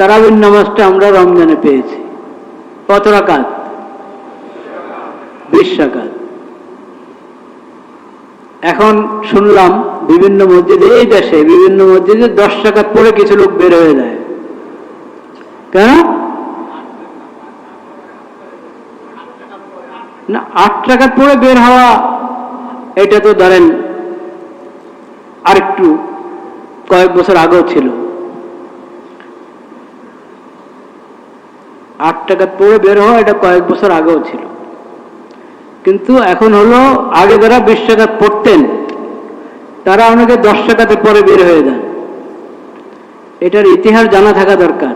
তারাবির নামাজটা আমরা রমজানে পেয়েছি। কত রাকাত? 20 রাকাত। এখন শুনলাম বিভিন্ন মসজিদে, এই দেশে বিভিন্ন মসজিদে 10 রাকাত পড়ে কিছু লোক বের হয়ে যায়। কেন না? 8 রাকাত পড়ে বের হওয়া, এটা তো ধরেন আরেকটু কয়েক বছর আগেও ছিল। 8 রাকাত পড়ে বের হওয়া এটা কয়েক বছর আগেও ছিল, কিন্তু এখন হলো আগে যারা 20 রাকাত পড়তেন তারা অনেকে 10 রাকাতের পরে বের হয়ে যান। এটার ইতিহাস জানা থাকা দরকার।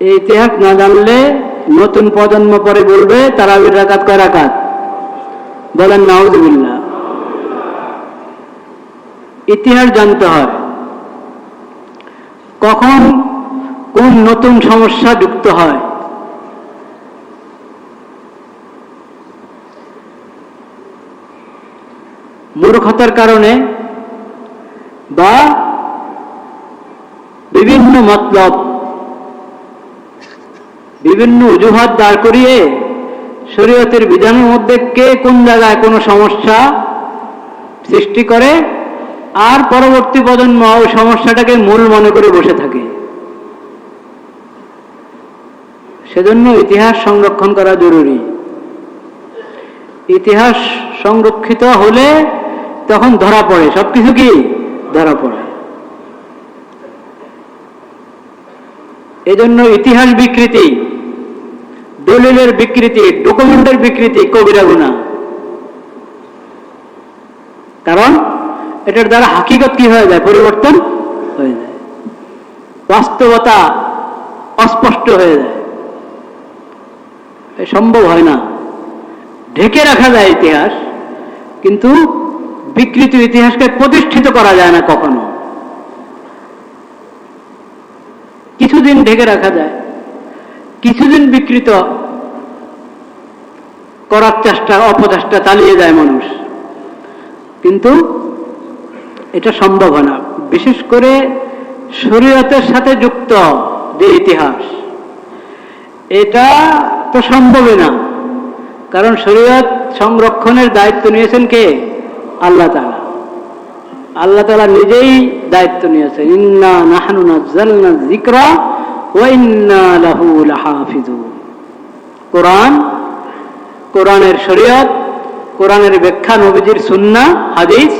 এই ইতিহাস না জানলে নতুন প্রজন্ম পরে বলবে তারাবির রাকাত কয় রাকাত? বলেন নাউযুবিল্লাহ। ইতিহাস জানতে হয়, কখন কোন নতুন সমস্যা যুক্ত হয়। মূর্খতার কারণে বা বিভিন্ন মতলব, বিভিন্ন অজুহাত দাঁড় করিয়ে শরীয়তের বিধানের মধ্যে কে কোন জায়গায় কোনো সমস্যা সৃষ্টি করে, আর পরবর্তী প্রজন্ম ওই সমস্যাটাকে মূল মনে করে বসে থাকে। সেজন্য ইতিহাস সংরক্ষণ করা জরুরি। ইতিহাস সংরক্ষিত হলে তখন ধরা পড়ে, সবকিছু কি ধরা পড়ে। এজন্য ইতিহাস বিকৃতি, দলিলের বিকৃতি, ডকুমেন্টের বিকৃতি কবিরা গুনাহ। কারণ এটার দ্বারা হাকিকত কি হয়ে যায়? পরিবর্তন হয়ে যায়, বাস্তবতা অস্পষ্ট হয়ে যায়। সম্ভব হয় না। ঢেকে রাখা যায় ইতিহাস, কিন্তু বিকৃত ইতিহাসকে প্রতিষ্ঠিত করা যায় না কখনো। কিছুদিন ঢেকে রাখা যায়, কিছুদিন বিকৃত করার চেষ্টা, অপচেষ্টা চালিয়ে যায় মানুষ, কিন্তু এটা সম্ভব হয় না। বিশেষ করে শরীয়তের সাথে যুক্ত যে ইতিহাস, এটা তো সম্ভবই না। কারণ শরীয়ত সংরক্ষণের দায়িত্ব নিয়েছেন কে? আল্লাহ তাআলা। আল্লাহ তাআলা নিজেই দায়িত্ব নিয়েছেন, ইন্না নাহনু নাযালনা যিকরা ওয়া ইন্না লাহু লাহাফিজুন। কোরআন, কোরআনের শরীয়ত, কোরআনের ব্যাখ্যা, নবীজির সুন্নাহ হাদিস,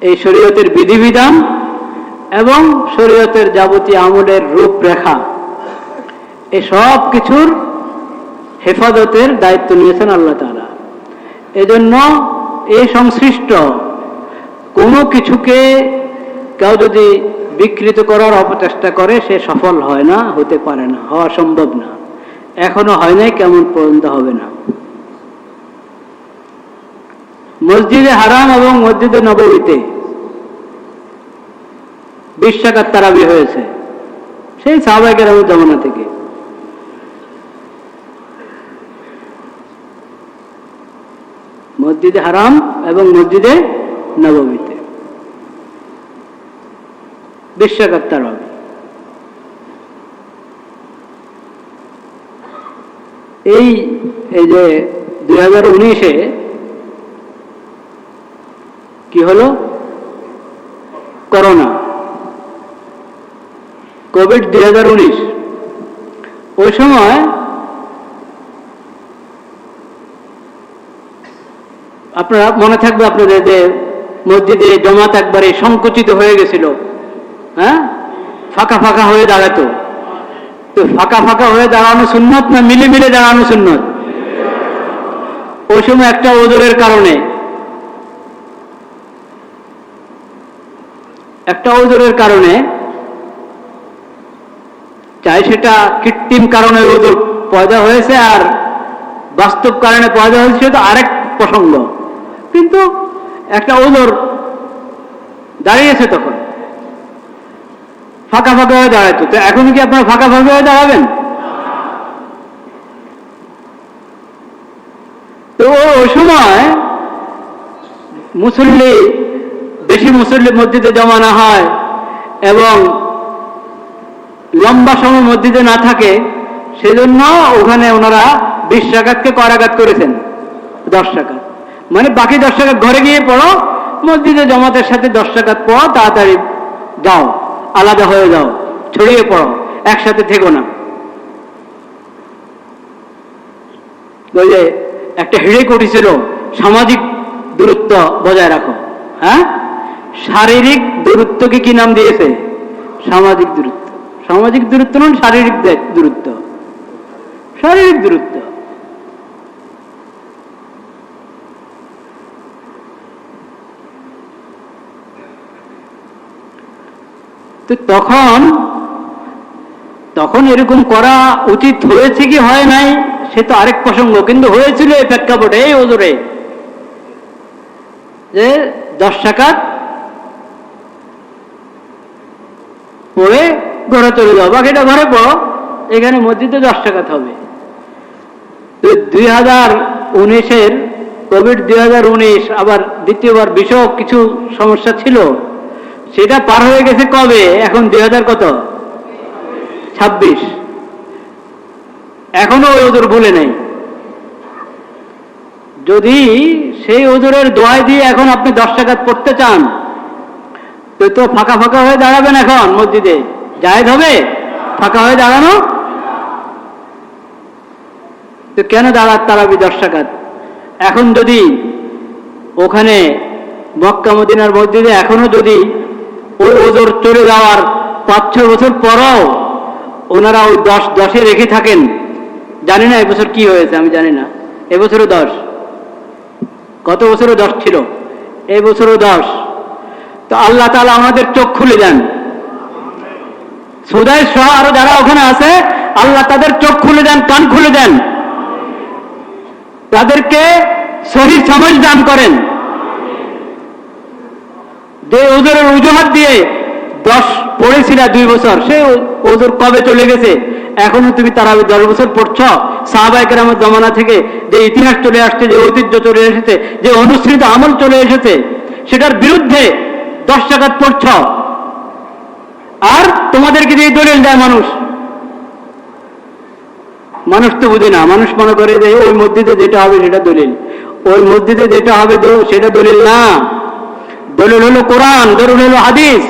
এই শরীয়তের বিধিবিধান এবং শরীয়তের যাবতীয় আমলের রূপরেখা, এই সব কিছুর হেফাজতের দায়িত্ব নিয়েছেন আল্লাহ তাআলা। এজন্য এই সংশ্লিষ্ট কোনো কিছুকে কেউ যদি বিকৃত করার অপচেষ্টা করে, সে সফল হয় না, হতে পারে না, হওয়া সম্ভব না। এখনো হয় নাই, কেমন পর্যন্ত হবে না। মসজিদে হারাম এবং মসজিদে নববীতে 20 রাকাত তারাবি হয়েছে, সেই সাহাবায়ে কেরামের জামানা থেকে। মসজিদে হারাম এবং মসজিদে নববীতে 20 রাকাত তারাবি। এই যে 2019-এ কি হলো? Corona, Covid 2019। ওই সময় আপনারা মনে থাকবে আপনাদের যে মসজিদে জমাত একবারে সংকুচিত হয়ে গেছিল, হ্যাঁ, ফাঁকা ফাঁকা হয়ে দাঁড়াতো। তো ফাঁকা ফাঁকা হয়ে দাঁড়ানো সুন্নত না মিলে মিলে দাঁড়ানো সুন্নত? ওই সময় একটা ওজরের কারণে, চাই সেটা কৃত্রিম কারণে ওজর পয়দা হয়েছে আর বাস্তব কারণে পয়দা হয়েছে, সেটা আরেক প্রসঙ্গ, কিন্তু একটা ওজর দাঁড়িয়েছে, তখন ফাঁকা ফাঁকা হয়ে দাঁড়াতো। তো এখন কি আপনারা ফাঁকা ফাঁকা হয়ে দাঁড়াবেন? তো ওই সময় মুসল্লি, বেশি মুসল্লি মসজিদে জমা না হয়, এবং লম্বা সময় মসজিদে না থাকে, সেজন্য ওখানে ওনারা 20 রাকাতকে করাঘাত করেছেন 10 রাকাত। মানে বাকি 10 রাকাত ঘরে গিয়ে পড়ো, মসজিদে জমাতের সাথে 10 রাকাত পড়ো, তাড়াতাড়ি যাও, আলাদা হয়ে যাও, ছড়িয়ে পড়ো, একসাথে থেকো না। ওই যে একটা হিড়িক উঠেছিল, সামাজিক দূরত্ব বজায় রাখো। হ্যাঁ, শারীরিক দূরত্বকে কি নাম দিয়েছে? সামাজিক দূরত্ব। সামাজিক দূরত্ব নয়, শারীরিক দূরত্ব, শারীরিক দূরত্ব। তো তখন এরকম করা উচিত হয়েছে কি হয় নাই সে তো আরেক প্রসঙ্গ, কিন্তু হয়েছিল এই প্রেক্ষাপটে, এই ওজরে যে 10 রাকাত পড়ে ঘরে চলে যাও, বাকিটা ঘরে পড়ো, এখানে মসজিদে 10 রাকাত হবে। 2019-এর কোভিড 2019 আবার দ্বিতীয়বার বিষয়ক কিছু সমস্যা ছিল, সেটা পার হয়ে গেছে কবে? এখন 2026, এখনো ওই ওজোর ভুলে নেই। যদি সেই ওজোরের দোয়াই দিয়ে এখন আপনি 10 রাকাত পড়তে চান, তো ফাঁকা ফাঁকা হয়ে দাঁড়াবেন। এখন মসজিদে জায়েজ হবে ফাঁকা হয়ে দাঁড়ানো? তো কেন তারাবি 10 রাকাত? এখন যদি ওখানে মক্কা মদিনার মসজিদে এখনো যদি ওই ওজোর চলে যাওয়ার 5-6 বছর পরও ওনারা ওই 10 রেখে থাকেন, জানি না এবছর কি হয়েছে, আমি জানি না। এবছরও 10, গত বছরও 10 ছিল, এবছরও 10। তো আল্লাহ তাআলা আমাদের চোখ খুলে দেন, সুদাই সহ আরো যারা ওখানে আছে, আল্লাহ তাদের চোখ খুলে দেন, কান খুলে দেন, তাদেরকে সহি সমাজ দান করেন। যে ওজোরের অজুহাত দিয়ে 10 পড়েছিল 2 বছর, সে ওজোর কবে চলে গেছে? এখনো তুমি তারাবি 10 বছর পড়ছ। সাহাবায়ে কেরামের জমানা থেকে যে ইতিহাস চলে আসছে, যে ঐতিহ্য চলে এসেছে, যে অনুসৃত আমল চলে এসেছে, সেটার বিরুদ্ধে 10 রাকাত পড়ছ। আর তোমাদেরকে যে দলিল দেয় মানুষ তো বুঝে না। মানুষ মনে করে যে ওই মসজিদে যেটা হবে সেটা দলিল, ওই মসজিদে যেটা হবে সেটা দলিল না। দলিল হলো কোরআন, দলিল হলো হাদিস,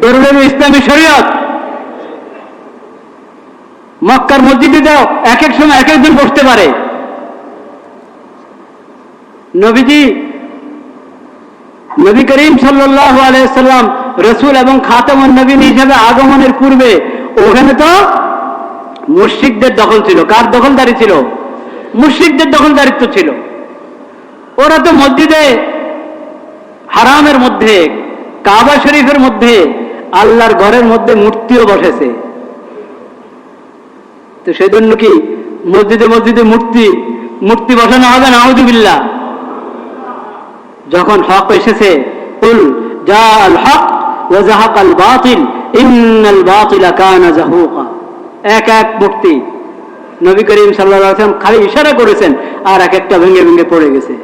দলিল হলো ইসলামী শরীয়ত। মক্কার মসজিদে দাও এক এক সময় এক একজন বসতে পারে। নবী করিম সাল্লাল্লাহু আলাইহি সাল্লাম রাসূল এবং খাতামুন নবীন হিসেবে আগমনের পূর্বে ওখানে তো মুশরিকদের দখল ছিল। কার দখলদারি ছিল? মুশরিকদের দখলদারিত্ব ছিল। ওরা তো মসজিদে হারামের মধ্যে, কাবা শরীফের মধ্যে, আল্লাহর ঘরের মধ্যে মূর্তিও বসেছে। তো সেজন্য কি মসজিদে মূর্তি বসানো হবে? নাউযুবিল্লাহ। যখন হক এসেছে, কুল জাআল হক ওয়া যাহাকাল বাতিল ইন্নাল বাতিলা কানা যাহুকা, এক এক মূর্তি। নবী করিম সাল্লাল্লাহু আলাইহি ওয়াসাল্লাম খালি ইশারা করেছেন, আর এক একটা ভেঙে ভেঙে পড়ে গেছে।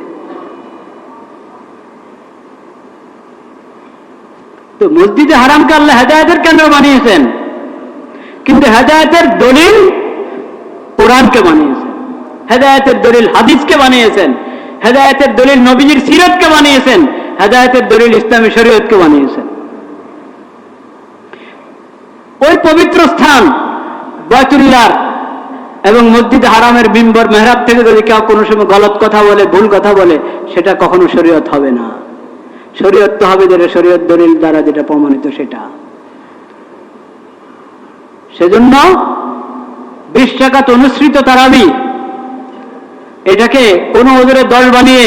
তো মসজিদে হারামকে আল্লাহ হেদায়েতের কেন্দ্র বানিয়েছেন, কিন্তু হেদায়েতের দলিল কোরআনকে বানিয়েছেন, হেদায়েতের দলিল হাদিসকে বানিয়েছেন, হেদায়েতের দলিল নবীজির সিরাতকে বানিয়েছেন, হেদায়েতের দলিল ইসলামী শরীয়তকে বানিয়েছেন। ওই পবিত্র স্থান বাইতুল্লাহ এবং মসজিদ হারামের মিম্বর মেহরাব থেকে যদি কেউ কোনো সময় গলত কথা বলে, ভুল কথা বলে, সেটা কখনো শরীয়ত হবে না। শরীয়ত তো হবে যেটা শরীয়ত দলিল দ্বারা যেটা প্রমাণিত সেটা। সেজন্য 20 রাকাত অনুসৃত তারাবি, এটাকে কোন ওজোরের দল বানিয়ে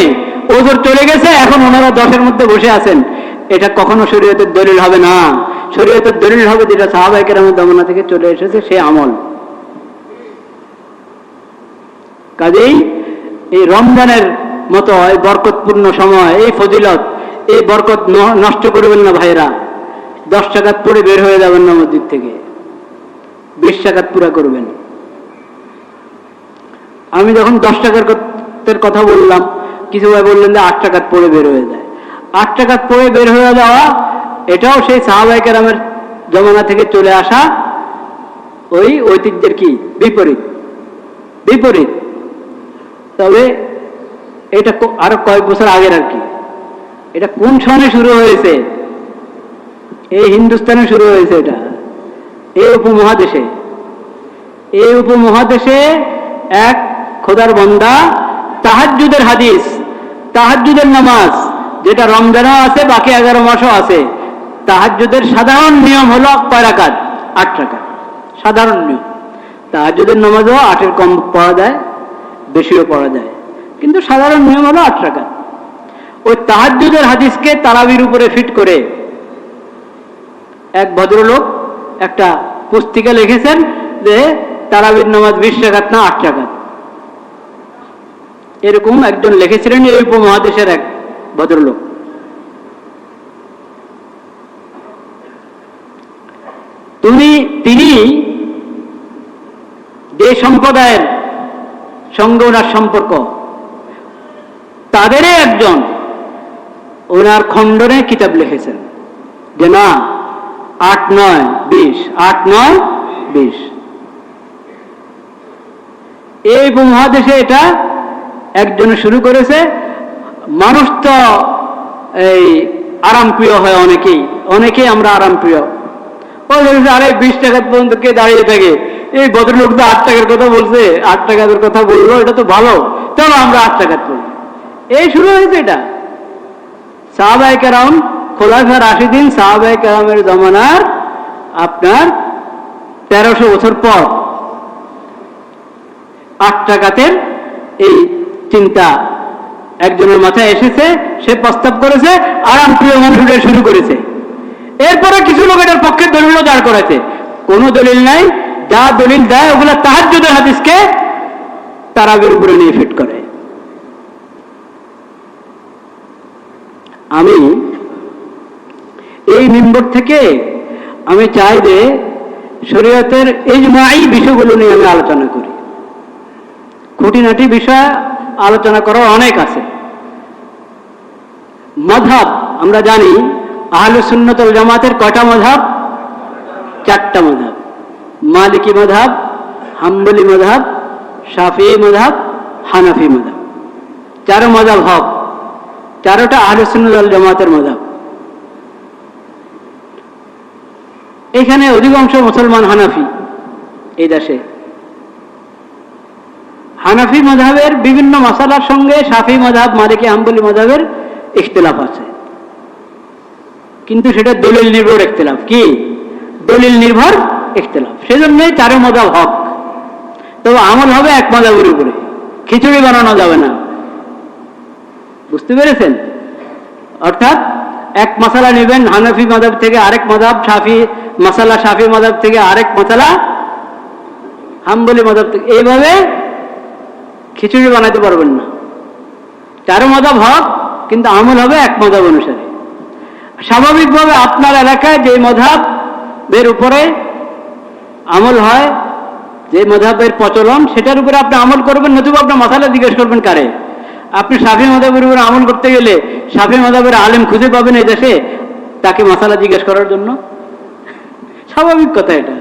ওজোর চলে গেছে, এখন ওনারা 10-এর মধ্যে বসে আছেন, এটা কখনো শরীয়তের দলিল হবে না। শরীয়তের দলিল হবে যেটা সাহাবায়ে কেরামের জমানা থেকে চলে এসেছে, সে আমল। কাজেই এই রমজানের মতো এই বরকতপূর্ণ সময়, এই ফজিলত, এই বরকত নষ্ট করবেন না ভাইরা। 10 রাকাত পড়ে বের হয়ে যাবেন না মসজিদ থেকে, 20 রাকাত পুরা করবেন। আমি যখন 10 রাকাতের কথা বললাম, কিছু ভাই বললেন যে 8 রাকাত পড়ে বের হয়ে যায়। 8 রাকাত পড়ে বের হয়ে যাওয়া, এটাও সেই সাহাবায়ে কেরামের জমানা থেকে চলে আসা ওই ঐতিহ্যের কি বিপরীত বিপরীত। তবে এটা আরো কয়েক বছর আগের আর কি। এটা কোন সনে শুরু হয়েছে? এই হিন্দুস্তানে শুরু হয়েছে। এটা এই উপমহাদেশে, এই উপমহাদেশে এক খোদার বান্দা তাহাজ্জুদের হাদিস, তাহাজ্জুদের নামাজ, যেটা রমজানও আছে, বাকি 11 মাসও আছে। তাহাজ্জুদের সাধারণ নিয়ম হলো কয় রাকাত? 8 রাকাত, সাধারণ নিয়ম। তাহাজ্জুদের নামাজও 8-এর কম পড়া যায়, বেশিও পড়া যায়, কিন্তু সাধারণ নিয়ম হলো 8 রাকাত। ওই তাহাজ্জুদের হাদিসকে তারাবির উপরে ফিট করে এক ভদ্রলোক একটা পুস্তিকা লিখেছেন যে তারাবির নামাজ 20 রাকাত না 8 রাকাত। এরকম একজন লিখেছিলেন এই উপমহাদেশের এক ভদ্রলোক। তিনি যে সম্প্রদায়ের সঙ্গে ওনার সম্পর্ক, তাদেরই একজন ওনার খণ্ডনে কিতাব লিখেছেন যে না 8-9-20, 8-9-20। এই উপমহাদেশে এটা একজনে শুরু করেছে। মানুষ তো এই আরামপ্রিয় হয়, অনেকেই আমরা আরামপ্রিয়। আরে 20 টাকা পর্যন্ত কে দাঁড়িয়ে থাকে? এই ভদ্রলোক তো 8 টাকার কথা বলছে, 8 টাকার কথা বললো, এটা তো ভালো, চলো আমরা 8 টাকা পড়ি। এই শুরু হয়েছে এটা সাহাবায়ে কেরাম, খোলাফায়ে রাশিদিন, সাহাবায়ে কেরামের জমানার আপনার 1300 বছর পর 8 টাকাতের এই চিন্তা একজনের মাথায় এসেছে, সে প্রস্তাব করেছে, আরামপ্রিয় মানুষের শুরু করেছে। এরপরে কিছু লোক এটার পক্ষে দলিলও দাঁড় করেছে। কোনো দলিল নাই, যা দলিল দেয় ওগুলা তাহাজ্জুদের হাদিসকে তারাবির উপরে নিয়ে ফিট করে। আমি এই মিম্বর থেকে আমি চাই যে শরীয়তের ইজমাই বিষয়গুলো নিয়ে আমি আলোচনা করি। খুঁটিনাটি বিষয় আলোচনা করার অনেক আছে। মাযহাব আমরা জানি আহলুস সুন্নাত ওয়াল জামাতের কয়টা মাযহাব? 4টা মাযহাব। মালিকি মাযহাব, হাম্বলি মাযহাব, শাফিঈ মাযহাব, হানাফি মাযহাব। 4 মাযহাব হক, 4টা আহলুস সুন্নাত ওয়াল জামাতের মাযহাব। এখানে অধিকাংশ মুসলমান হানাফি এই দেশে। হানাফি মাযহাবের বিভিন্ন মাসালার সঙ্গে শাফিঈ মাযহাব, মালিকি, হাম্বলি মাযহাবের ইখতিলাফ আছে, কিন্তু সেটা দলিল নির্ভর ইখতিলাফ। কি দলিল নির্ভর ইখতিলাফ? সেজন্যই 4 মাযহাব হক। তবে আমল হবে এক মাযহাবের উপরে, খিচুড়ি বানানো যাবে না। বুঝতে পেরেছেন? অর্থাৎ এক মাসালা নেবেন হানাফি মাযহাব থেকে, আরেক মাযহাব শাফি মাসালা, শাফি মাযহাব থেকে আরেক মাসালা হাম্বলি মাযহাব থেকে, এইভাবে খিচুড়ি বানাতে পারবেন না। 4 মাযহাব হক, কিন্তু আমল হবে এক মাযহাব অনুসারে। স্বাভাবিকভাবে আপনার এলাকায় যে মাযহাবের উপরে আমল হয়, যে মাযহাবের প্রচলন, সেটার উপরে আপনি আমল করবেন, নতুবা আপনার মাসালা জিজ্ঞেস করবেন কারে? আপনি শাফি মাযহাবের উপরে আমল করতে গেলে শাফি মাযহাবের আলেম খুঁজে পাবেন এই দেশে তাকে মাসালা জিজ্ঞেস করার জন্য? স্বাভাবিক কথা এটা।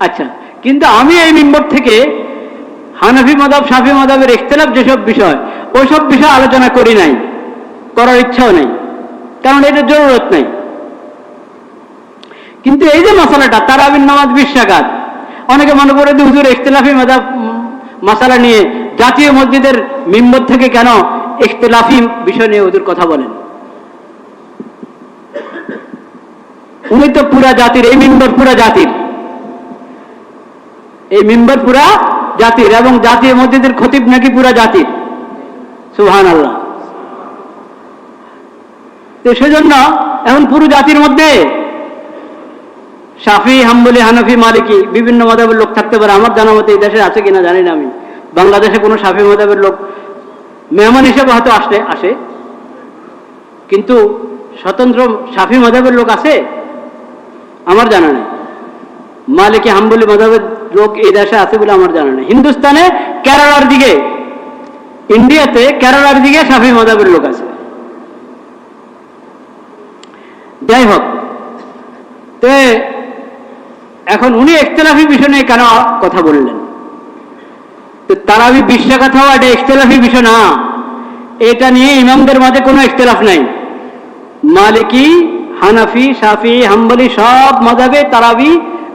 আচ্ছা, কিন্তু আমি এই মিম্বর থেকে হানাফি মাযহাব, শাফি মাযহাবের ইখতিলাফ যেসব বিষয়, ওইসব বিষয় আলোচনা করি নাই, করার ইচ্ছাও নেই, কারণ এটার জরুরত নাই। কিন্তু এই যে মাসালাটা তারাবির নামাজ 20 রাকাত, অনেকে মনে করে যে হুজুর ইখতিলাফি মাযহাব মাসালা নিয়ে জাতীয় মসজিদের মিম্বর থেকে কেন ইখতিলাফি বিষয় নিয়ে হুজুর কথা বলেন? উনি তো পুরা জাতির, এই মিম্বর পুরা জাতির, এই মিম্বর পুরা জাতির, এবং জাতীয় মসজিদের খতিব নাকি পুরা জাতির। সুবহানাল্লাহ। তো সেজন্য এখন পুরো জাতির মধ্যে শাফি, হাম্বলি, হানাফি, মালিকি বিভিন্ন মাযহাবের লোক থাকতে পারে। আমার জানা মতে এই দেশে আছে কিনা জানি না আমি। বাংলাদেশে কোনো শাফি মাযহাবের লোক মেহমান হিসেবে হয়তো আসে, কিন্তু স্বতন্ত্র শাফি মাযহাবের লোক আছে আমার জানা নেই। মালিকি, হাম্বলি মাযহাবের লোক এই দেশে আছে বলে আমার জানা নেই। হিন্দুস্তানে কেরালার দিকে, ইন্ডিয়াতে কেরালার দিকে শাফি মাযহাবের লোক আছে। যাই হোক, তো এখন উনি ইখতিলাফি বিষয় নিয়ে কেন কথা বললেন? তো তারাবি 20 রাকাত হওয়া এটা ইখতিলাফি বিষয় না, এটা নিয়ে ইমামদের মাঝে কোনো ইখতিলাফ নাই। মালিকি, হানাফি, শাফি, হাম্বলি সব মাযহাবে তারাবি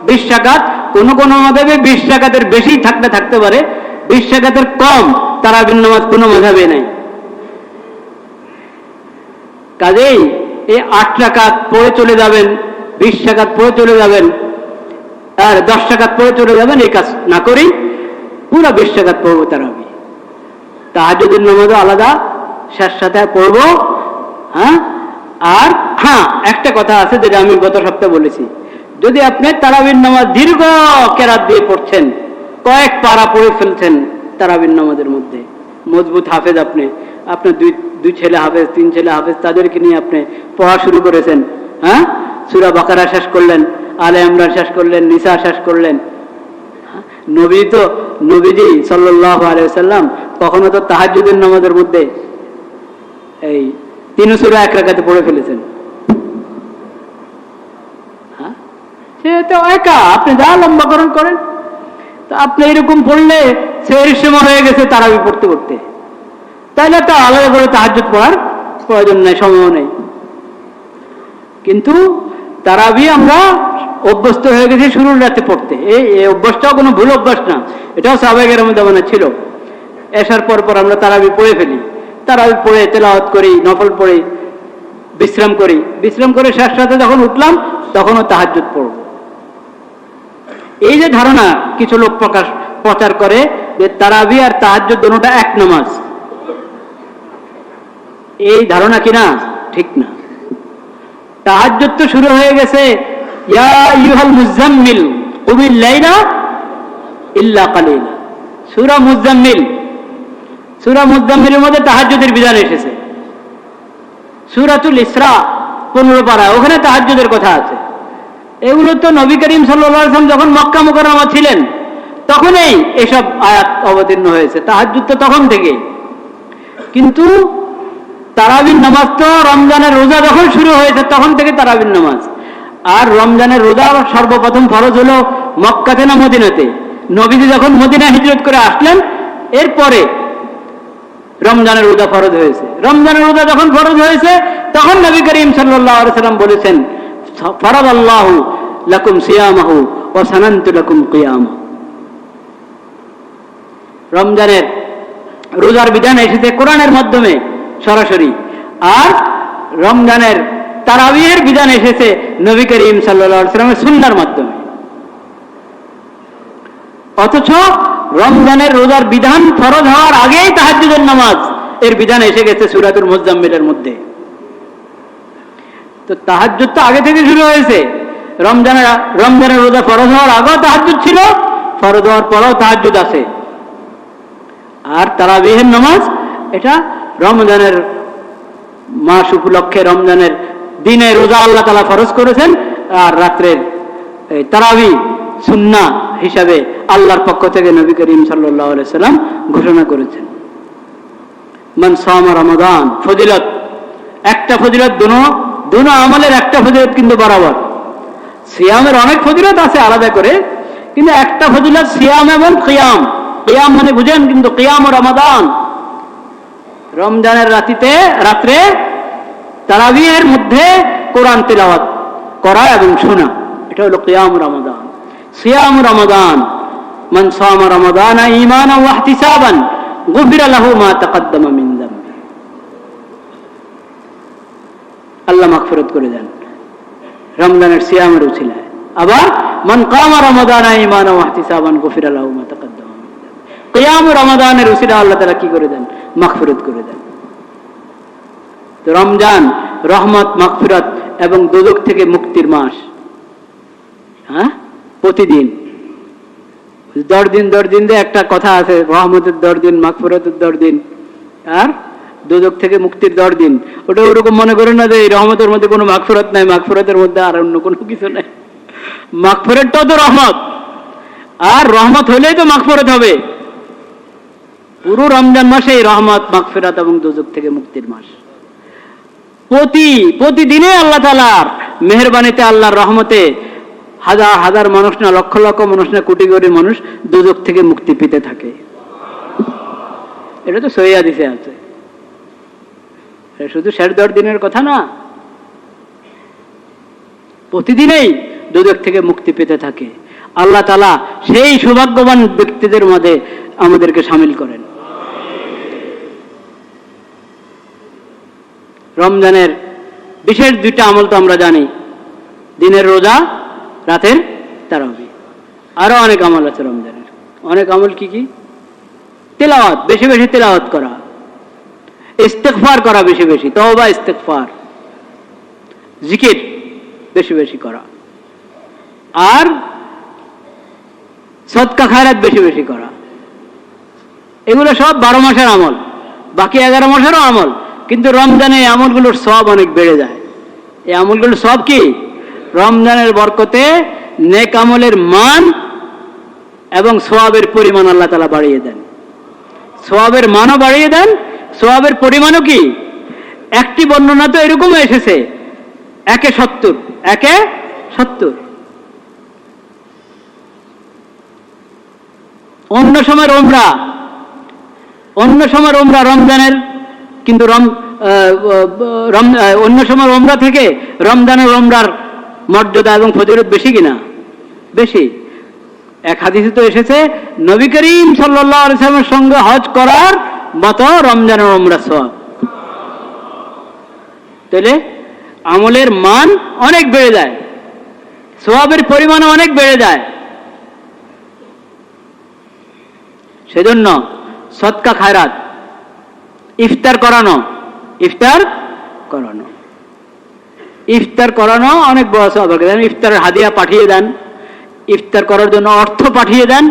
20 রাকাত, কোন কোন মাযহাবে 20 রাকাতের বেশি থাকতে পারে, 20 রাকাতের কম তারাবির নামাজ কোনো মাযহাবে নাই। কাজেই এই 8 রাকাত পড়ে চলে যাবেন, 20 রাকাত পড়ে চলে যাবেন, আর 10 রাকাত পড়ে চলে যাবেন, এই কাজ না করি পুরো 20 রাকাত পড়বো তারাবি। তাহাজ্জুদের নামাজও আলাদা শেষ সাথে পড়বো। হ্যাঁ, আর হ্যাঁ একটা কথা আছে যেটা আমি গত সপ্তাহে বলেছি, যদি আপনি তারাবির নামাজ দীর্ঘ কেরাত দিয়ে পড়ছেন, কয়েক পারা পড়ে ফেলছেন তারাবির নামাজের মধ্যে, মজবুত হাফেজ, আপনার দুই ছেলে হাফেজ, 3 ছেলে হাফেজ, তাদেরকে নিয়ে আপনি পড়া শুরু করেছেন। হ্যাঁ, সূরা বাকারা শেষ করলেন, আলে ইমরান শেষ করলেন, নিসা শেষ করলেন। নবীজি সাল্লাল্লাহু আলাইহি ওয়াসাল্লাম কখনো তো তাহাজ্জুদের নামাজের মধ্যে এই 3 সূরা 1 রাকাতে পড়ে ফেলেছেন। হ্যাঁ, সে তো একা, আপনি যা লম্বাকরণ করেন, তো আপনি এরকম পড়লে সেহরির সময় হয়ে গেছে তারাবি পড়তে পড়তে, তাহলে তো আলাদা করে তাহাজ্জুদ পড়ার প্রয়োজন নেই, সময় নেই। কিন্তু তারাবি আমরা অভ্যস্ত হয়ে গেছি শুরুর রাতে পড়তে। এই অভ্যাসটাও কোনো ভুল অভ্যাস না, এটাও সাহাবায়ে মধ্যে ছিল। এসার পর আমরা তারাবি পড়ে ফেলি, তারাবি পড়ে তেলাওয়াত করি, নফল পড়ি, বিশ্রাম করে শেষ রাতে যখন উঠলাম তখনও তাহাজ্জুদ পড়ব। এই যে ধারণা কিছু লোক প্রচার করে যে তারাবি আর তাহাজ্জুদ দুটোটা এক নামাজ, এই ধারণা কিনা ঠিক না। তাহাজ্জুদ তো শুরু হয়ে গেছে ইয়া আইয়ুহাল মুজাম্মিল কুমিল লাইলা ইল্লা কালিলা, সূরা মুজাম্মিলের মধ্যে তাহাজ্জুদের বিধান এসেছে। সূরাতুল ইসরা 15 পারা, ওখানে তাহাজ্জুদের কথা আছে। এগুলো তো নবী করিম সাল্লাল্লাহু আলাইহি ওয়াসাল্লাম যখন মক্কা মুকাররমা ছিলেন তখনই এসব আয়াত অবতীর্ণ হয়েছে, তাহাজ্জুদ তো তখন থেকে। কিন্তু তারাবির নামাজ তো রমজানের রোজা যখন শুরু হয়েছে তখন থেকে তারাবির নামাজ। আর রমজানের রোজা সর্বপ্রথম ফরজ হলো মক্কাতে না মদিনাতে? নবীজি যখন মদিনা হিজরত করে আসলেন এরপরে রমজানের রোজা ফরজ হয়েছে। রমজানের রোজা যখন ফরজ হয়েছে তখন নবী করিম সাল্লাল্লাহু আলাইহি ওয়াসাল্লাম বলেছেন ফারাদাল্লাহু লাকুম সিয়ামাহু ওয়া সানানতু লাকুম কিয়ামাহু। রমজানের রোজার বিধান এসেছে কোরআনের মাধ্যমে সরাসরি, আর রমজানের তারাবিহের বিধান এসেছে নবী করিম সাল্লাল্লাহু আলাইহি ওয়াসাল্লামের সুন্নাহর মাধ্যমে। অথচ রমজানের রোজার বিধান ফরজ হওয়ার আগেই তাহাজ্জুদের নামাজ এর বিধান এসে গেছে সূরাতুল মুজাম্মিলের মধ্যে। তো তাহাজ্জুদ তো আগে থেকে শুরু হয়েছে। রমজানের রোজা ফরজ হওয়ার আগেও তাহাজ্জুদ ছিল, ফরজ হওয়ার পরেও তাহাজ্জুদ আছে। আর তারাবিহের নামাজ এটা রমজানের মাস উপলক্ষে, রমজানের দিনে রোজা আল্লাহ তাআলা ফরজ করেছেন, আর রাত্রের তারাবি সুন্নাহ হিসাবে আল্লাহর পক্ষ থেকে নবী করিম সাল্লাল্লাহু আলাইহি সাল্লাম ঘোষণা করেছেন। মান সামা রমাদান, ফজিলত, একটা ফজিলত, দুনো আমলের একটা ফজিলত কিন্তু বরাবর। সিয়ামের অনেক ফজিলত আছে আলাদা করে, কিন্তু একটা ফজিলত সিয়াম এবং কিয়াম। কিয়াম মানে বুঝেন, কিন্তু কিয়াম ও রমাদান, রমজানের রাত্রে তারাবিহের মধ্যে কোরআন তিলাওয়াত করা এবং শোনা, এটা হলো কিয়াম রমাদান। সিয়াম রমাদান, মান সামা রমাদান ঈমানান ওয়া ইহতিসাবান গুফিরা লাহু মা তাকাদ্দামা মিন যামবি। আল্লাহ মাগফিরাত করে দেন রমজানের সিয়ামের উসিলায়। আবার মান কামা রমাদান ঈমানান ওয়া ইহতিসাবান গুফিরা লাহু মা তাকাদ্দামা মিন যামবি। কিয়াম রমাদানের উসিলায় আল্লাহ তাআলা কি করে দেন? মাগফিরাত করে দেন। তো রমজান রহমত, মাগফিরাত এবং দোজখ থেকে মুক্তির মাস। হ্যাঁ, প্রতিদিন 10 দিন একটা কথা আছে, রহমতের 10 দিন, মাগফিরাতের 10 দিন, আর দোজখ থেকে মুক্তির 10 দিন। ওটা ওরকম মনে করেন না যে এই রহমতের মধ্যে কোনো মাগফিরাত নাই, মাগফিরাতের মধ্যে আর অন্য কোনো কিছু নাই। মাগফিরাতটাও তো রহমত, আর রহমত হলেই তো মাগফিরাত হবে। পুরো রমজান মাসে রহমত, মাগফিরাত এবং দোজখ থেকে মুক্তির মাস। প্রতিদিনে আল্লাহ তাআলার মেহেরবানিতে, আল্লাহর রহমতে হাজার হাজার মানুষ না, লক্ষ লক্ষ মানুষ না, কোটি কোটি মানুষ দুজক থেকে মুক্তি পেতে থাকে। এটা তো সহিহ হাদিসে আছে, শুধু 10.5 দিনের কথা না, প্রতিদিনই দুজক থেকে মুক্তি পেতে থাকে। আল্লাহ তাআলা সেই সৌভাগ্যবান ব্যক্তিদের মধ্যে আমাদেরকে শামিল করেন। রমজানের বিশেষ 2টা আমল তো আমরা জানি, দিনের রোজা, রাতের তারাবি। আরো অনেক আমল আছে রমজানের। অনেক আমল কি কি? তেলাওয়াত, বেশি বেশি তেলাওয়াত করা, ইস্তেগফার করা বেশি বেশি, তওবা ইস্তেগফার, জিকির বেশি বেশি করা, আর সদকা খায়রাত বেশি বেশি করা। এগুলো সব 12 মাসের আমল, বাকি 11 মাসেরও আমল, কিন্তু রমজানে এই আমলগুলোর সওয়াব অনেক বেড়ে যায়। এই আমলগুলোর সওয়াব কি? রমজানের বরকতে নেক আমলের মান এবং সওয়াবের পরিমাণ আল্লাহ তাআলা বাড়িয়ে দেন। সওয়াবের মানও বাড়িয়ে দেন, সওয়াবের পরিমাণও কি? একটি বর্ণনা তো এরকম এসেছে, 1/70, 1/70। অন্য সময় ওমরা রমজানের, কিন্তু অন্য সময় ওমরা থেকে রমজানের ওমরার মর্যাদা এবং ফজিলত বেশি কিনা? বেশি। এক হাদিসে তো এসেছে, নবী করিম সাল্লাল্লাহু আলাইহি ওয়াসাল্লামের সঙ্গে হজ করার মতো রমজানের ওমরা সওয়াব। তাহলে আমলের মান অনেক বেড়ে যায়, সওয়াবের পরিমাণও অনেক বেড়ে যায়। সেজন্য সদকা খায়রাত, ইফতার করানো অনেক বড় সওয়াব। ইফতারের হাদিয়া পাঠিয়ে দেন, ইফতার করার জন্য অর্থ পাঠিয়ে দেন,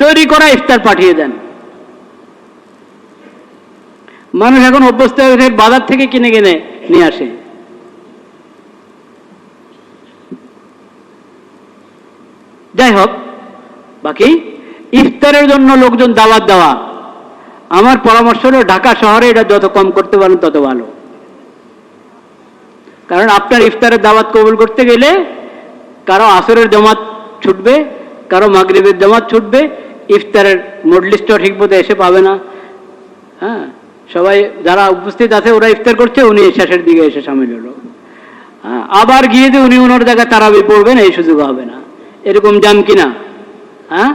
তৈরি করা ইফতার পাঠিয়ে দেন। মানুষ এখন অভ্যস্ত হয়ে বাজার থেকে কিনে কিনে নিয়ে আসে। যাই হোক, বাকি ইফতারের জন্য লোকজন দাওয়াত দেওয়া, আমার পরামর্শ হলো ঢাকা শহরে এটা যত কম করতে পারেন তত ভালো। কারণ আপনার ইফতারের দাওয়াত কবুল করতে গেলে কারো আসরের জামাত ছুটবে, কারো মাগরিবের জামাত ছুটবে, ইফতারের মজলিসটা ঠিক মতো এসে পাবে না। হ্যাঁ, সবাই যারা উপস্থিত আছে ওরা ইফতার করছে, উনি শেষের দিকে এসে সামিল হলো। হ্যাঁ, আবার গিয়ে যে উনি ওনার জায়গায় তারাবি পড়বেন এই সুযোগ হবে না। এরকম জ্যাম কিনা? হ্যাঁ,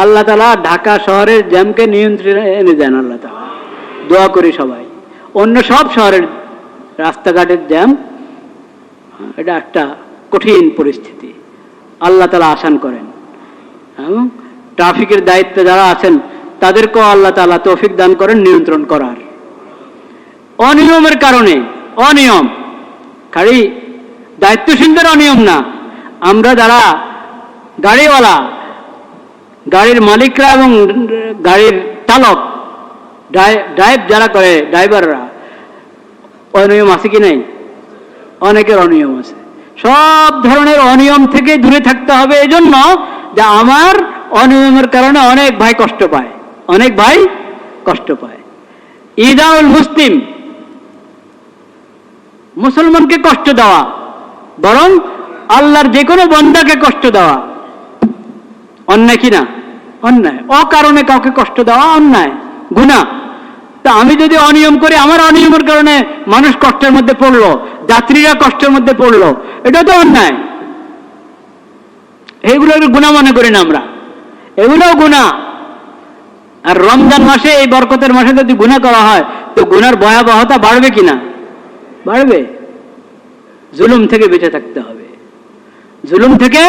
আল্লাহ তাআলা ঢাকা শহরের জ্যামকে নিয়ন্ত্রণে এনে দেন। আল্লাহ তাআলা দোয়া করি সবাই। অন্য সব শহরের রাস্তাঘাটের জ্যাম, এটা একটা কঠিন পরিস্থিতি, আল্লাহ তাআলা আসান করেন। এবং ট্রাফিকের দায়িত্বে যারা আছেন তাদেরকেও আল্লাহ তাআলা তৌফিক দান করেন নিয়ন্ত্রণ করার। অনিয়মের কারণে, অনিয়ম খালি দায়িত্বশীলদের অনিয়ম না, আমরা যারা গাড়িওয়ালা, গাড়ির মালিকরা এবং গাড়ির চালক, ড্রাইভ যারা করে ড্রাইভাররা, অনিয়ম আছে কি নাই? অনেকের অনিয়ম আছে। সব ধরনের অনিয়ম থেকে দূরে থাকতে হবে। এই জন্য যে আমার অনিয়মের কারণে অনেক ভাই কষ্ট পায়, অনেক ভাই কষ্ট পায়। ইদাউল মুসলিম, মুসলমানকে কষ্ট দেওয়া, বরং আল্লাহর যে কোনো বান্দাকে কষ্ট দেওয়া অন্যায় কিনা? অন্যায়। অকারণে কাউকে কষ্ট দেওয়া অন্যায়, গুনাহ। তা আমি যদি অনিয়ম করি, আমার অনিয়মের কারণে মানুষ কষ্টের মধ্যে পড়লো, যাত্রীরা কষ্টের মধ্যে পড়লো, এটা তো অন্যায়। এইগুলো গুনাহ মনে করি না আমরা, এগুলোও গুনাহ। আর রমজান মাসে, এই বরকতের মাসে যদি গুনাহ করা হয় তো গুনার ভয়াবহতা বাড়বে কিনা? বাড়বে। জুলুম থেকে বেঁচে থাকতে হবে, জুলুম থেকে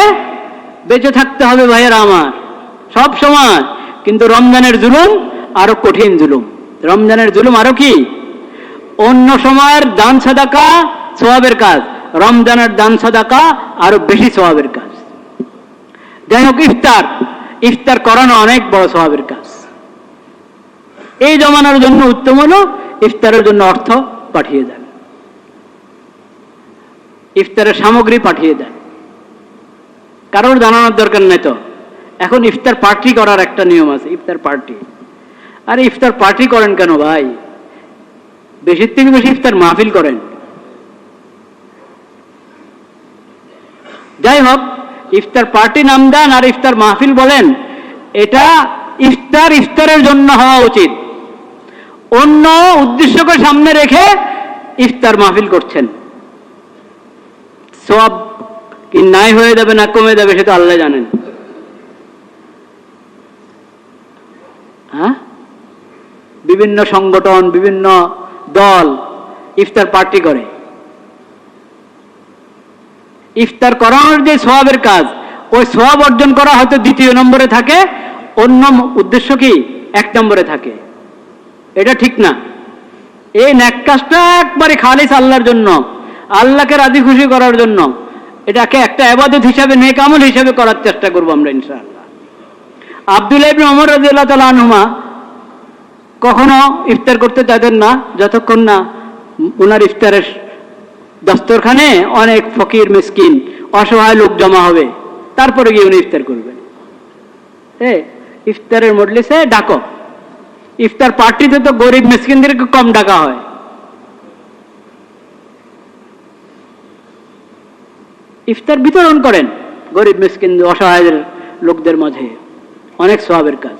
বেঁচে থাকতে হবে ভাইয়েরা আমার, সব সময়। কিন্তু রমজানের জুলুম আরো কঠিন জুলুম। রমজানের জুলুম আরো কি? অন্য সময়ের দান সাদাকা সওয়াবের কাজ, রমজানের দান সাদাকা আরো বেশি সওয়াবের কাজ। যাই হোক, ইফতার করানো অনেক বড় সওয়াবের কাজ। এই জমানার জন্য উত্তম হলো ইফতারের জন্য অর্থ পাঠিয়ে দেন, ইফতারের সামগ্রী পাঠিয়ে দেন। কারোর জানানোর দরকার নেই তো। এখন ইফতার পার্টি করার একটা নিয়ম আছে, ইফতার পার্টি। আরে ইফতার পার্টি করেন কেন ভাই? বেশির থেকে বেশি ইফতার মাহফিল করেন। যাই হোক, ইফতার পার্টি নাম দেন আর ইফতার মাহফিল বলেন, এটা ইফতারের জন্য হওয়া উচিত। অন্য উদ্দেশ্যকে সামনে রেখে ইফতার মাহফিল করছেন, সওয়াব কি নাই হয়ে যাবে না কমে যাবে সেটা আল্লাহ জানেন। হ্যাঁ, বিভিন্ন সংগঠন, বিভিন্ন দল ইফতার পার্টি করে। ইফতার করানোর যে সওয়াবের কাজ, ওই সওয়াব অর্জন করা হয়তো দ্বিতীয় নম্বরে থাকে, অন্য উদ্দেশ্য কি 1 নম্বরে থাকে। এটা ঠিক না। এই নেক কাজটা একবারে খালিস আল্লাহর জন্য, আল্লাহকে রাজি খুশি করার জন্য, এটাকে একটা ইবাদত হিসাবে, নেক আমল হিসাবে করার চেষ্টা করবো আমরা ইনশাআল্লাহ। আব্দুল্লাহ ইবনে ওমর রাদিয়াল্লাহু তাআলা আনহুমা কখনো ইফতার করতে চাইতেন না যতক্ষণ না ওনার ইফতারের দস্তরখানে অনেক ফকির, মিসকিন, অসহায় লোক জমা হবে, তারপরে গিয়ে উনি ইফতার করবেন। ইফতারের মজলিসে ডাকো, ইফতার পার্টিতে তো গরিব মিসকিনদেরকে কম ডাকা হয়। ইফতার বিতরণ করেন গরিব মিসকিন অসহায় লোকদের মাঝে, অনেক সওয়াবের কাজ।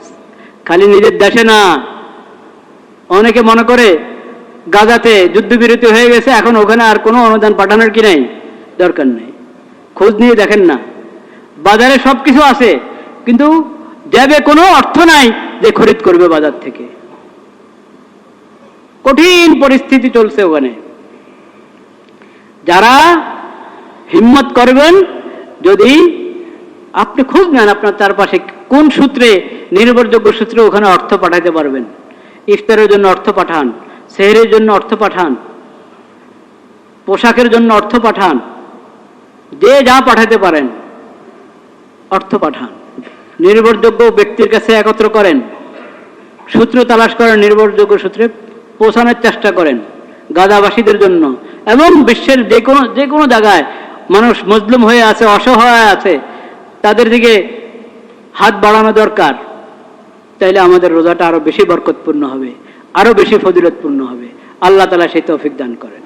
খালি নিজের দেশে না, অনেকে মনে করে গাজাতে যুদ্ধবিরতি হয়ে গেছে, এখন ওখানে আর কোনো অনুদান পাঠানোর কি নাই, দরকার নেই। খোঁজ নিয়ে দেখেন না, বাজারে সবকিছু আছে কিন্তু যাবে কোনো অর্থ নাই যে খরিদ করবে বাজার থেকে। কঠিন পরিস্থিতি চলছে ওখানে। যারা হিম্মত করবেন, যদি আপনি খোঁজ নেন আপনার চারপাশে কোন সূত্রে, নির্ভরযোগ্য সূত্রে ওখানে অর্থ পাঠাতে পারবেন। ইফতারের জন্য অর্থ পাঠান, সেহরের জন্য অর্থ পাঠান, পোশাকের জন্য অর্থ পাঠান, যে যা পাঠাতে পারেন অর্থ পাঠান। নির্ভরযোগ্য ব্যক্তির কাছে একত্র করেন, সূত্র তালাশ করেন, নির্ভরযোগ্য সূত্রে পৌঁছানোর চেষ্টা করেন গাজাবাসীদের জন্য। এবং বিশ্বের যে কোনো জায়গায় মানুষ মজলুম হয়ে আছে, অসহায় আছে, তাদের দিকে হাত বাড়ানো দরকার। তাইলে আমাদের রোজাটা আরো বেশি বরকতপূর্ণ হবে, আরো বেশি ফজিলতপূর্ণ হবে। আল্লাহ তাআলা সেই তৌফিক দান করেন।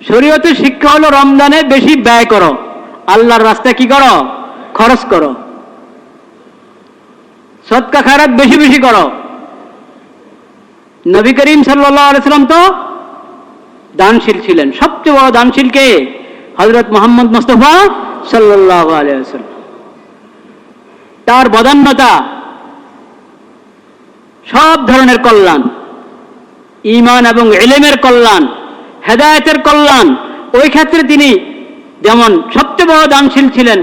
শরীয়তের শিক্ষা হলো রমজানে বেশি ব্যয় করো, আল্লাহর রাস্তায় কি করো, খরচ করো, সদকা খায়রাত বেশি বেশি করো। নবী করিম সাল্লাল্লাহু আলাইহি সাল্লাম তো দানশীল ছিলেন। সবচেয়ে বড় দানশীল কে? হযরত মুহাম্মদ মুস্তাফা সাল্লাল্লাহু আলাইহি ওয়াসাল্লাম। তার বদান্যতা সব ধরনের কল্যাণ, ঈমান এবং ইলমের কল্যাণ, হেদায়েতের কল্যাণ, ওই ক্ষেত্রে তিনি যেমন সবচেয়ে বড় দানশীল ছিলেন,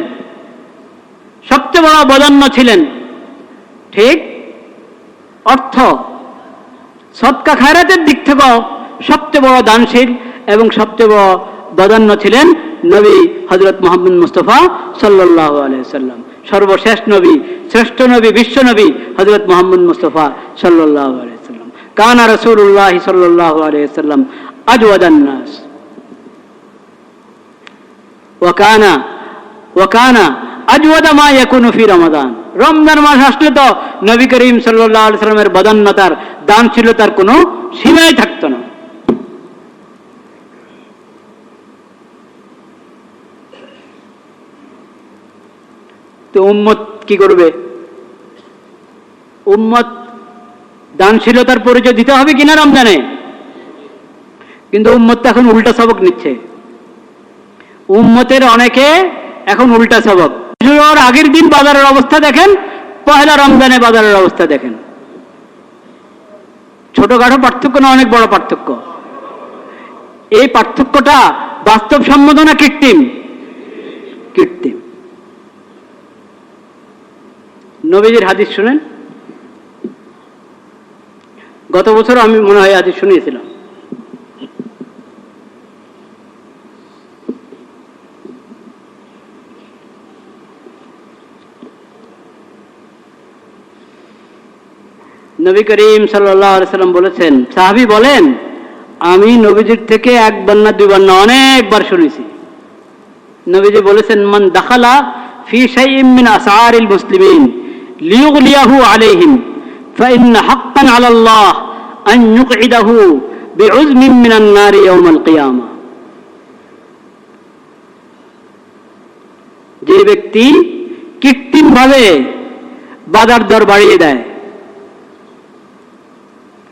সবচেয়ে বড় বদান্য ছিলেন, ঠিক অর্থ সদকা খায়রাতের দিক থেকেও সবচেয়ে বড় দানশীল এবং সবচেয়ে বড় বদান্য ছিলেন নবী হযরত মুহাম্মদ মুস্তাফা সাল্লাল্লাহু আলাইহি ওয়াসাল্লাম। সর্বশেষ নবী, শ্রেষ্ঠ নবী, বিশ্ব নবী হযরত মুহাম্মদ মুস্তাফা সাল্লাল্লাহু আলাইহি ওয়াসাল্লাম। কানা রাসূলুল্লাহ সাল্লাল্লাহু আলাইহি ওয়াসাল্লাম আজওয়াদান নাস ওয়া কানা আজওয়াদা মা ইয়াকুনু ফি রমাদান। রমজান মাস আসলে তো নবী করিম সাল্লাল্লাহু আলাইহি ওয়াসাল্লামের বদান্যতার, দানশীলতার কোনো সীমাই থাকতো না। তো উম্মত কি করবে? উম্মত দানশীলতার পরিচয় দিতে হবে কিনা রমজানে? কিন্তু উম্মত এখন উল্টা সবক নিচ্ছে। উম্মতের অনেকে এখন উল্টা সবক। আগের দিন বাজারের অবস্থা দেখেন, পহেলা রমজানে বাজারের অবস্থা দেখেন। ছোটখাটো পার্থক্য না, অনেক বড় পার্থক্য। এই পার্থক্যটা বাস্তবসম্মত না কৃত্রিম? কৃত্রিম। নবীজির হাদিস শুনেন। গত বছর আমি মনে হয় হাদিস শুনিয়েছিলাম। নবী করিম সাল্লাল্লাহু আলাইহি ওয়াসাল্লাম বলেছেন, সাহাবী বলেন, আমি নবীজির থেকে একবার না দুইবার না অনেকবার শুনেছি। নবীজি বলেছেন, মান দাখালা ফি শাইইন মিন আসআরিল মুসলিমিন লিয়ুগলিয়াহু আলাইহিম ফাইন্না হাক্কান আলাল্লাহ আন ইউকঈদাহু বিউজমিন মিনান নারি ইয়াউমাল কিয়ামা। যে ব্যক্তি কৃত্রিমভাবে বাজার দর বাড়িয়ে দেয়,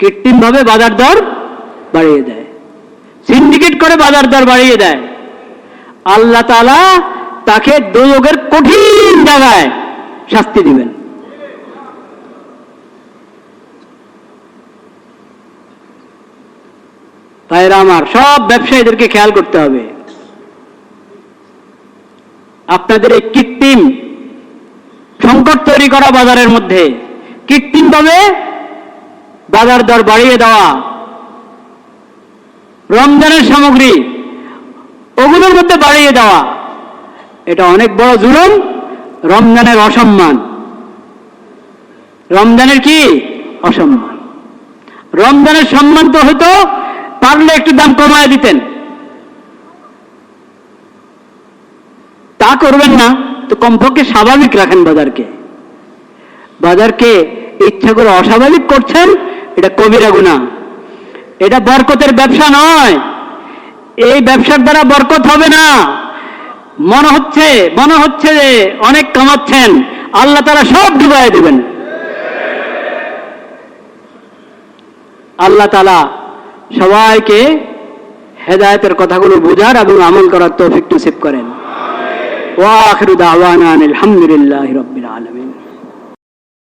কৃত্রিমভাবে বাজার দর বাড়িয়ে দেয়, সিন্ডিকেট করে বাজার দর বাড়িয়ে দেয়, আল্লাহ তাআলা তাকে দোজখের কঠিন জায়গায় শাস্তি দিবেন। ভাইরা আমার, সব ব্যবসায়ীদেরকে খেয়াল করতে হবে। আপনাদের এই কৃত্রিম সংকট তৈরি করা বাজারের মধ্যে কৃত্রিমভাবে বাজার দর বাড়িয়ে দেওয়া, রমজানের সামগ্রী ওগুলোর মধ্যে বাড়িয়ে দেওয়া, এটা অনেক বড় জুলুম, রমজানের অসম্মান। রমজানের কি অসম্মান? রমজানের সম্মান তো হয়তো পারলে একটু দাম কমায় দিতেন, তা করবেন না তো কমপক্ষে স্বাভাবিক রাখেন বাজারকে। বাজারকে ইচ্ছা করে অস্বাভাবিক করছেন, এটা কবিরা গুনাহ, এটা বরকতের ব্যবসা নয়। এই ব্যবসার দ্বারা বরকত হবে না। মনে হচ্ছে যে অনেক কামাচ্ছেন, আল্লাহ তাআলা সব ডুবাইয়া দিবেন। আল্লাহ তাআলা সবাইকে হেদায়েতের কথাগুলো বোঝার এবং আমল করার তৌফিক নসিব করেন। ওয়া আখিরু দাওয়ানা আলহামদুলিল্লাহি রাব্বিল আলামিন।